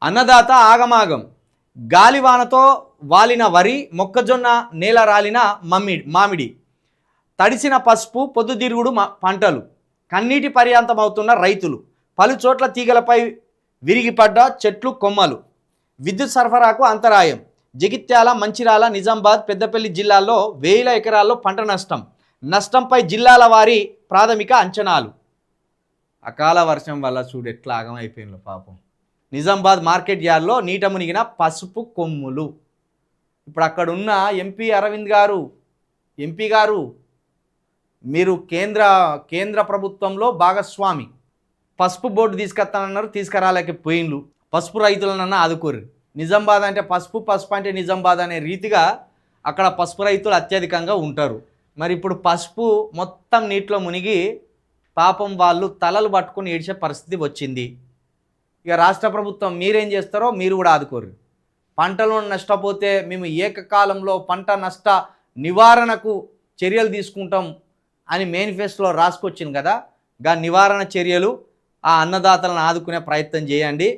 అన్నదాత ఆగమాగం. గాలివానతో వాలిన వరి, మొక్కజొన్న నేల రాలిన మామిడి, తడిసిన పసుపు, పొద్దుతిరుగుడు పంటలు, కన్నీటి పర్యాంతమవుతున్న రైతులు, పలు చోట్ల తీగలపై విరిగిపడ్డ చెట్లు కొమ్మలు, విద్యుత్ సరఫరాకు అంతరాయం. జగిత్యాల, మంచిర్యాల, నిజామాబాద్, పెద్దపల్లి జిల్లాల్లో వేల ఎకరాల్లో పంట నష్టం. నష్టంపై జిల్లాల వారి ప్రాథమిక అంచనాలు. అకాల వర్షం వల్ల చూడు ఎట్లా ఆగమైపోయిందో పాపం. నిజామాబాద్ మార్కెట్ యార్డ్లో నీట మునిగిన పసుపు కొమ్ములు. ఇప్పుడు అక్కడ ఉన్న ఎంపీ గారు మీరు కేంద్ర ప్రభుత్వంలో భాగస్వామి. పసుపు బోర్డు తీసుకొస్తానన్నారు, తీసుకురాలేకపోయిండ్లు. పసుపు రైతులనన్నా ఆదుకోరు. నిజామాబాద్ అంటే పసుపు అంటే నిజామాబాద్ అనే రీతిగా అక్కడ పసుపు రైతులు అత్యధికంగా ఉంటారు. మరి ఇప్పుడు పసుపు మొత్తం నీటిలో మునిగి పాపం వాళ్ళు తలలు పట్టుకొని ఏడ్చే పరిస్థితి వచ్చింది. ఇక రాష్ట్ర ప్రభుత్వం మీరేం చేస్తారో మీరు కూడా ఆదుకోరు. పంటలు నష్టపోతే మేము ఏకకాలంలో పంట నష్ట నివారణకు చర్యలు తీసుకుంటాం అని మేనిఫెస్టోలో రాసుకొచ్చింది కదా. గా నివారణ చర్యలు ఆ అన్నదాతలను ఆదుకునే ప్రయత్నం చేయండి.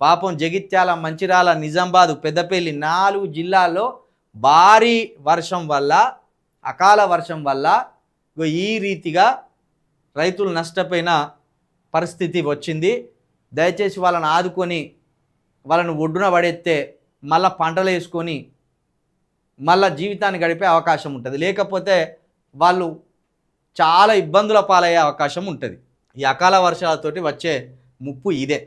పాపం జగిత్యాల, మంచిర్యాల, నిజామాబాద్, పెద్దపల్లి 4 జిల్లాల్లో భారీ వర్షం వల్ల, అకాల వర్షం వల్ల ఈ రీతిగా రైతులు నష్టపోయిన పరిస్థితి వచ్చింది. దయచేసి వాళ్ళని ఆదుకొని వాళ్ళని ఒడ్డున పడేస్తే మళ్ళీ పంటలు వేసుకొని మళ్ళీ జీవితాన్ని గడిపే అవకాశం ఉంటుంది. లేకపోతే వాళ్ళు చాలా ఇబ్బందుల పాలయ్యే అవకాశం ఉంటుంది. ఈ అకాల వర్షాలతోటి వచ్చే ముప్పు ఇదే.